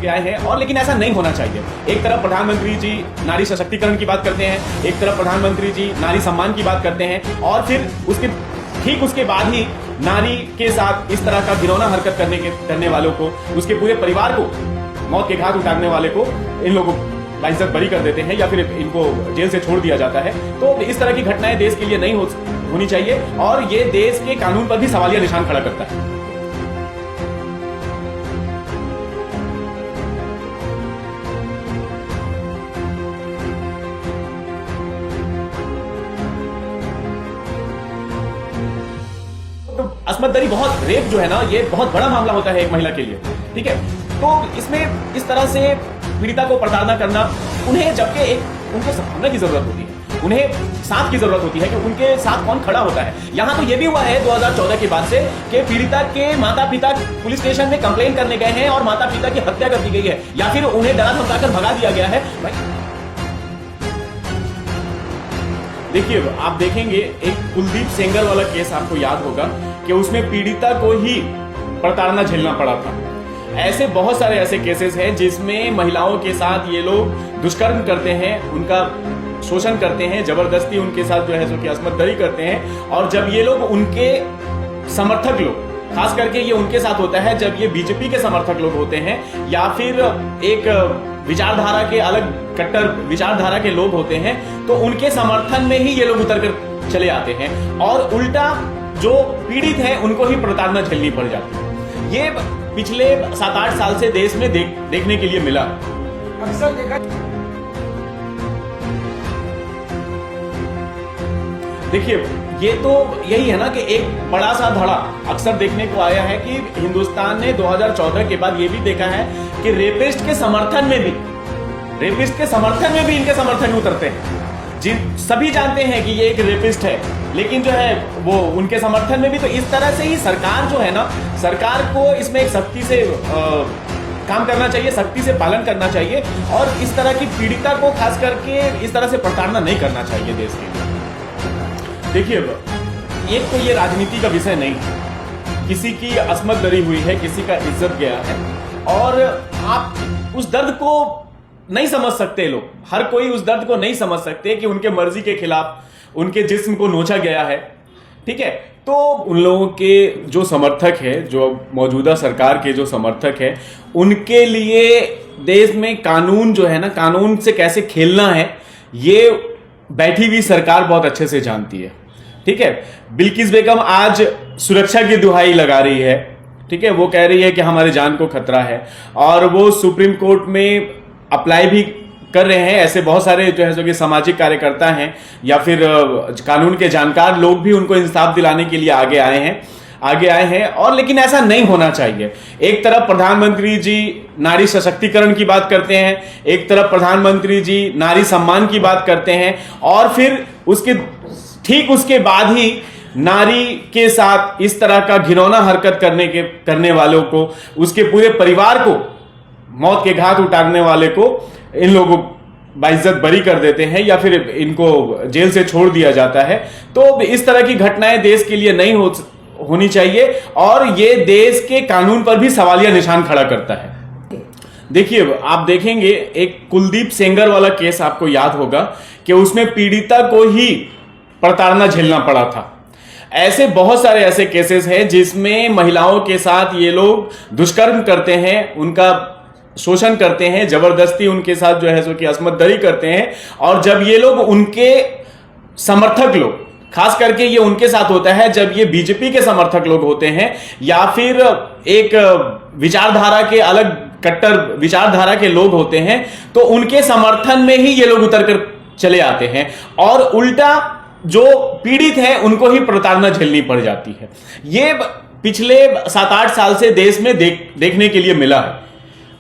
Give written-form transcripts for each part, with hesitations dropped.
के आए हैं। और लेकिन ऐसा नहीं होना चाहिए। एक तरफ प्रधानमंत्री जी नारी सशक्तिकरण की बात करते हैं, एक तरफ प्रधानमंत्री जी नारी सम्मान की बात करते हैं, और फिर उसके बाद ही नारी के साथ इस तरह का घिनौना हरकत करने वालों को, उसके पूरे परिवार को, मौत के घाट उतारने वाले को इन लोगों बाइज्जत बरी कर देते हैं या फिर इनको जेल से छोड़ दिया जाता है। तो इस तरह की घटनाएं देश के लिए नहीं होनी चाहिए और ये देश के कानून पर भी सवालिया निशान खड़ा करता है। तो अस्मत दरी बहुत रेप जो है ना, ये बहुत बड़ा मामला होता है एक महिला के लिए, ठीक है। तो इसमें इस तरह से पीड़िता को प्रताड़ना करना, उन्हें जबकि उनको सामने की जरूरत होती है, उन्हें साथ की जरूरत होती है कि उनके साथ कौन खड़ा होता है। यहाँ तो ये भी हुआ है 2014 के बाद से कि पीड़िता के माता पिता पुलिस स्टेशन में कंप्लेन करने गए हैं और माता पिता की हत्या कर दी गई है या फिर उन्हें डरा धमकाकर भगा दिया गया है। देखिए, आप देखेंगे एक कुलदीप सेंगर वाला केस आपको याद होगा कि उसमें पीड़िता को ही प्रताड़ना झेलना पड़ा था। ऐसे बहुत सारे ऐसे केसेस हैं जिसमें महिलाओं के साथ ये लोग दुष्कर्म करते हैं, उनका शोषण करते हैं, जबरदस्ती उनके साथ जो है सो कि अस्मत दरी करते हैं। और जब ये लोग उनके समर्थक लोग, खास करके ये उनके साथ होता है जब ये बीजेपी के समर्थक लोग होते हैं या फिर एक विचारधारा के अलग कट्टर विचारधारा के लोग होते हैं, तो उनके समर्थन में ही ये लोग उतर कर चले आते हैं और उल्टा जो पीड़ित है उनको ही प्रताड़ना झेलनी पड़ जाती है। ये पिछले 7-8 साल से देश में देखने के लिए मिला। अक्सर देखा, देखिए, ये तो यही है ना कि एक बड़ा सा धड़ा अक्सर देखने को आया है कि हिंदुस्तान ने 2014 के बाद ये भी देखा है कि रेपिस्ट के समर्थन में भी इनके समर्थन उतरते हैं। सभी जानते हैं कि ये एक रेपिस्ट है, लेकिन जो है वो उनके समर्थन में भी। तो इस तरह से ही सरकार जो है ना, सरकार को इसमें एक सख्ती से काम करना चाहिए, सख्ती से पालन करना चाहिए और इस तरह की पीड़िता को खास करके इस तरह से प्रताड़ना नहीं करना चाहिए देश के लिए। देखिए, एक तो ये राजनीति का विषय नहीं है, किसी की अस्मत दरी हुई है, किसी का इज्जत गया है और आप उस दर्द को नहीं समझ सकते। लोग, हर कोई उस दर्द को नहीं समझ सकते कि उनके मर्जी के खिलाफ उनके जिस्म को नोचा गया है, ठीक है। तो उन लोगों के जो समर्थक है, जो मौजूदा सरकार के जो समर्थक है, उनके लिए देश में कानून जो है ना, कानून से कैसे खेलना है, ये बैठी हुई सरकार बहुत अच्छे से जानती है, ठीक है। बिल्किस बेगम आज सुरक्षा की दुहाई लगा रही है, ठीक है। वो कह रही है कि हमारे जान को खतरा है और वो सुप्रीम कोर्ट में अप्लाई भी कर रहे हैं। ऐसे बहुत सारे जो है जो कि सामाजिक कार्यकर्ता हैं या फिर कानून के जानकार लोग भी उनको इंसाफ दिलाने के लिए आगे आए हैं और लेकिन ऐसा नहीं होना चाहिए। एक तरफ प्रधानमंत्री जी नारी सशक्तिकरण की बात करते हैं, एक तरफ प्रधानमंत्री जी नारी सम्मान की बात करते हैं और फिर उसके बाद ही नारी के साथ इस तरह का घिनौना हरकत करने वालों को, उसके पूरे परिवार को, मौत के घाट उतारने वाले को इन लोगों बाइज्जत बरी कर देते हैं या फिर इनको जेल से छोड़ दिया जाता है। तो इस तरह की घटनाएं देश के लिए नहीं होनी चाहिए और ये देश के कानून पर भी सवालिया निशान खड़ा करता है। देखिए, आप देखेंगे एक कुलदीप सेंगर वाला केस आपको याद होगा कि उसमें पीड़िता को ही प्रताड़ना झेलना पड़ा था। ऐसे बहुत सारे ऐसे केसेस हैं जिसमें महिलाओं के साथ ये लोग दुष्कर्म करते हैं, उनका शोषण करते हैं, जबरदस्ती उनके साथ जो है सो कि अस्मत दरी करते हैं। और जब ये लोग उनके समर्थक लोग, खास करके ये उनके साथ होता है जब ये बीजेपी के समर्थक लोग होते हैं या फिर एक विचारधारा के अलग कट्टर विचारधारा के लोग होते हैं, तो उनके समर्थन में ही ये लोग उतर कर चले आते हैं और उल्टा जो पीड़ित है उनको ही प्रताड़ना झेलनी पड़ जाती है। ये पिछले 7-8 साल से देश में देखने के लिए मिला है।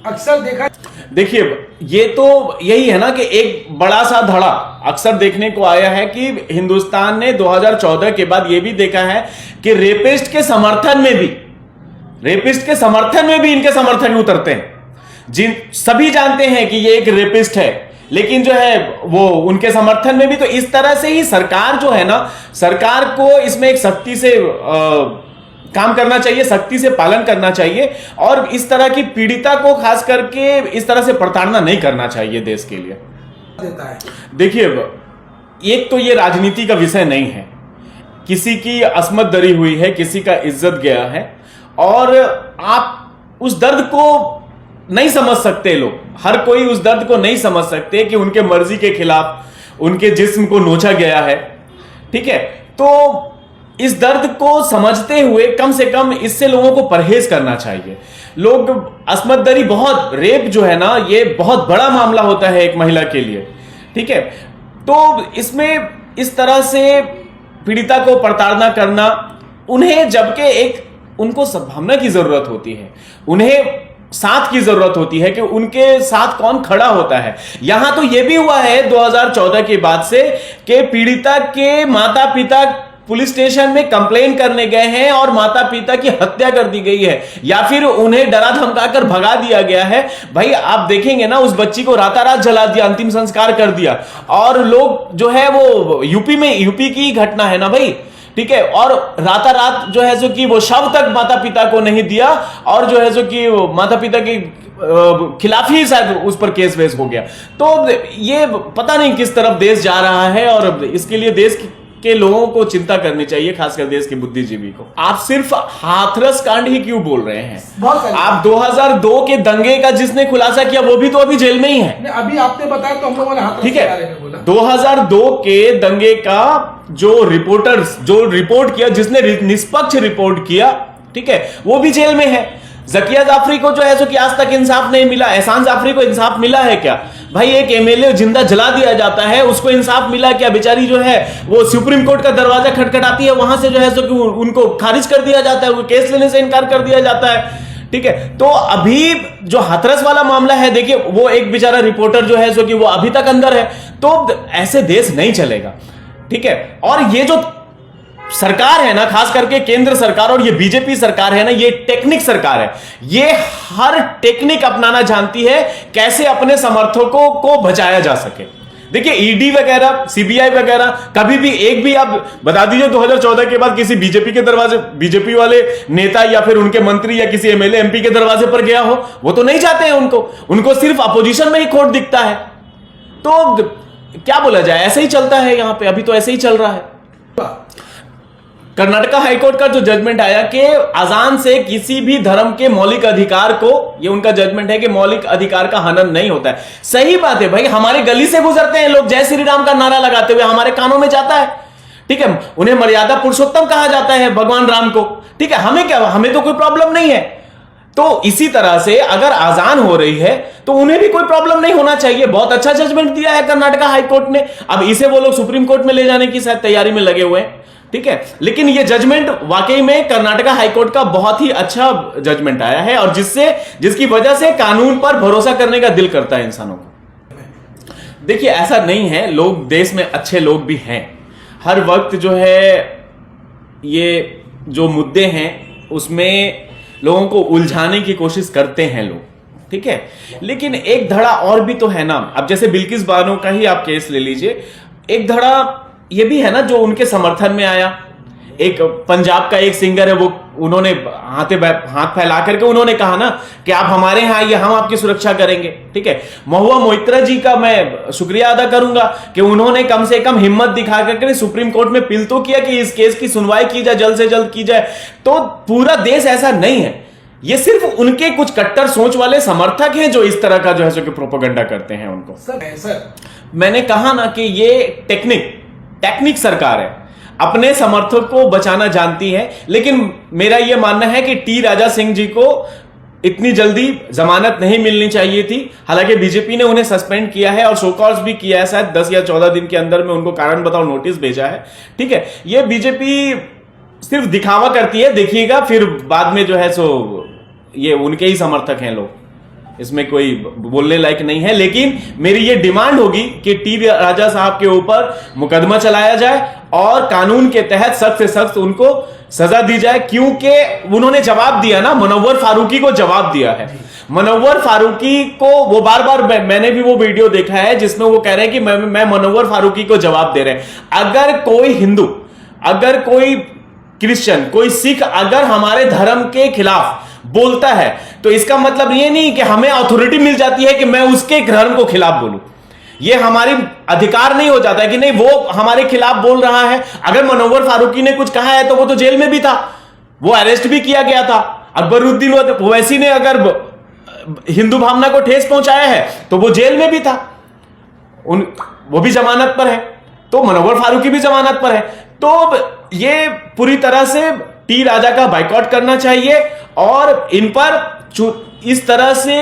अक्सर देखा, देखिए, ये तो यही है ना कि एक बड़ा सा धड़ा अक्सर देखने को आया है कि हिंदुस्तान ने 2014 के बाद ये भी देखा है कि रेपिस्ट के समर्थन में भी इनके समर्थन उतरते हैं। सभी जानते हैं कि ये एक रेपिस्ट है, लेकिन जो है वो उनके समर्थन में भी। तो इस तरह से ही सरकार जो है ना, सरकार को इसमें एक सख्ती से काम करना चाहिए, सख्ती से पालन करना चाहिए और इस तरह की पीड़िता को खास करके इस तरह से प्रताड़ना नहीं करना चाहिए देश के लिए। देता है देखिए, एक तो ये राजनीति का विषय नहीं है, किसी की अस्मत दरी हुई है, किसी का इज्जत गया है और आप उस दर्द को नहीं समझ सकते। लोग, हर कोई उस दर्द को नहीं समझ सकते कि उनके मर्जी के खिलाफ उनके जिस्म को नोचा गया है। ठीक है, तो इस दर्द को समझते हुए कम से कम इससे लोगों को परहेज करना चाहिए। लोग अस्मत दरी, बहुत रेप जो है ना, ये बहुत बड़ा मामला होता है एक महिला के लिए। ठीक है, तो इसमें इस तरह से पीड़िता को प्रताड़ना करना, उन्हें जबकि एक उनको सद्भावना की जरूरत होती है, उन्हें साथ की जरूरत होती है कि उनके साथ कौन खड़ा होता है। यहां तो यह भी हुआ है 2014 के बाद से कि पीड़िता के माता पिता पुलिस स्टेशन में कंप्लेन करने गए हैं और माता पिता की हत्या कर दी गई है या फिर उन्हें डरा धमकाकर भगा दिया गया है। भाई आप देखेंगे ना, उस बच्ची को रातारात जला दिया, अंतिम संस्कार कर दिया और लोग जो है वो यूपी की घटना है ना भाई। ठीक है, और रातारात जो है जो कि वो शव तक माता पिता को नहीं दिया और जो है जो कि माता पिता के खिलाफ ही शायद उस पर केस वेस हो गया। तो ये पता नहीं किस तरफ देश जा रहा है और इसके लिए देश के लोगों को चिंता करनी चाहिए, खासकर देश के बुद्धिजीवी को। आप सिर्फ हाथरस कांड ही क्यों बोल रहे हैं? आप 2002 के दंगे का जिसने खुलासा किया वो भी तो अभी जेल में ही है। अभी आपने बताया तो हम लोगों ने हाथरस ठीक के बारे में है, बोला। 2002 के दंगे का जो रिपोर्ट किया, जिसने निष्पक्ष रिपोर्ट किया, ठीक है, वो भी जेल में है। जकिया जाफरी को जो है सो कि आज तक इंसाफ नहीं मिला। एहसान जाफरी को इंसाफ मिला है क्या? भाई एक एमएलए जिंदा जला दिया जाता है, उसको इंसाफ मिला क्या? बेचारी जो है वो सुप्रीम कोर्ट का दरवाजा खटखटाती है, वहां से जो है सो कि उनको खारिज कर दिया जाता है, वो केस लेने से इनकार कर दिया जाता है। ठीक है, तो अभी जो हाथरस वाला मामला है, देखिए वो एक बेचारा रिपोर्टर जो है सो कि वो अभी तक अंदर है। तो ऐसे देश नहीं चलेगा। ठीक है, और ये जो सरकार है ना, खास करके केंद्र सरकार और ये बीजेपी सरकार है ना, ये टेक्निक सरकार है। ये हर टेक्निक अपनाना जानती है कैसे अपने समर्थकों को बचाया जा सके। देखिए ईडी वगैरह, सीबीआई वगैरह, कभी भी एक भी आप बता दीजिए 2014 के बाद किसी बीजेपी के दरवाजे, बीजेपी वाले नेता या फिर उनके मंत्री या किसी एमएलए एमपी के दरवाजे पर गया हो? वो तो नहीं जाते हैं, उनको सिर्फ अपोजिशन में ही खोट दिखता है। तो क्या बोला जाए, ऐसे ही चलता है यहां पे, अभी तो ऐसे ही चल रहा है। कर्नाटका हाईकोर्ट का जो जजमेंट आया कि अजान से किसी भी धर्म के मौलिक अधिकार को, ये उनका जजमेंट है कि मौलिक अधिकार का हनन नहीं होता है। सही बात है भाई, हमारे गली से गुजरते हैं लोग, जय श्री राम का नारा लगाते हुए हमारे कानों में जाता है। ठीक है, उन्हें मर्यादा पुरुषोत्तम कहा जाता है भगवान राम को। ठीक है, हमें क्या, हमें तो कोई प्रॉब्लम नहीं है। तो इसी तरह से अगर आजान हो रही है तो उन्हें भी कोई प्रॉब्लम नहीं होना चाहिए। बहुत अच्छा जजमेंट दिया है कर्नाटका हाईकोर्ट ने। अब इसे वो लोग सुप्रीम कोर्ट में ले जाने की शायद तैयारी में लगे हुए हैं। ठीक है, लेकिन ये जजमेंट वाकई में कर्नाटका हाईकोर्ट का बहुत ही अच्छा जजमेंट आया है और जिसकी वजह से कानून पर भरोसा करने का दिल करता है इंसानों को। देखिए ऐसा नहीं है, लोग देश में अच्छे लोग भी हैं। हर वक्त जो है ये जो मुद्दे हैं उसमें लोगों को उलझाने की कोशिश करते हैं लोग। ठीक है, लेकिन एक धड़ा और भी तो है ना। अब जैसे बिल्किस बानो का ही आप केस ले लीजिए, एक धड़ा ये भी है ना जो उनके समर्थन में आया। एक पंजाब का एक सिंगर है, वो उन्होंने हाथ फैला करके उन्होंने कहा ना कि आप हमारे यहां आइए, हम आपकी सुरक्षा करेंगे। ठीक है, महुआ मोइत्रा जी का मैं शुक्रिया अदा करूंगा कि उन्होंने कम से कम हिम्मत दिखा करके सुप्रीम कोर्ट में अपील तो किया कि इस केस की सुनवाई की जाए, जल्द से जल्द की जाए। तो पूरा देश ऐसा नहीं है, ये सिर्फ उनके कुछ कट्टर सोच वाले समर्थक हैं जो इस तरह का जो है सो कि प्रोपेगेंडा करते हैं उनको। सर मैंने कहा ना कि ये टेक्निक सरकार है, अपने समर्थक को बचाना जानती है। लेकिन मेरा यह मानना है कि टी राजा सिंह जी को इतनी जल्दी जमानत नहीं मिलनी चाहिए थी। हालांकि बीजेपी ने उन्हें सस्पेंड किया है और शो कॉज भी किया है, शायद 10 या 14 दिन के अंदर में उनको कारण बताओ नोटिस भेजा है। ठीक है, यह बीजेपी सिर्फ दिखावा करती है, देखिएगा फिर बाद में जो है सो ये उनके ही समर्थक हैं लोग, इसमें कोई बोलने लायक नहीं है। लेकिन मेरी ये डिमांड होगी कि टी राजा साहब के ऊपर मुकदमा चलाया जाए और कानून के तहत सख्त से सख्त उनको सजा दी जाए, क्योंकि उन्होंने जवाब दिया ना, मुनव्वर फारूकी को जवाब दिया है। मुनव्वर फारूकी को वो बार बार, मैंने भी वो वीडियो देखा है जिसमें वो कह रहे हैं कि मैं मुनव्वर फारूकी को जवाब दे रहे हैं। अगर कोई हिंदू, अगर कोई क्रिश्चियन, कोई सिख अगर हमारे धर्म के खिलाफ बोलता है तो इसका मतलब ये नहीं कि हमें अथॉरिटी मिल जाती है कि मैं उसके धर्म को खिलाफ बोलूं। ये हमारी अधिकार नहीं हो जाता है कि नहीं वो हमारे खिलाफ बोल रहा है। अगर मनोवर फारूकी ने कुछ कहा है तो वो तो जेल में भी था, वो अरेस्ट भी किया गया था। अकबरुद्दीन ओवैसी ने अगर हिंदू भावना को ठेस पहुंचाया है तो वो जेल में भी था, वो भी जमानत पर है, तो मनोवर फारूकी भी जमानत पर है। तो ये पूरी तरह से टी राजा का बाइकआउट करना चाहिए और इन पर इस तरह से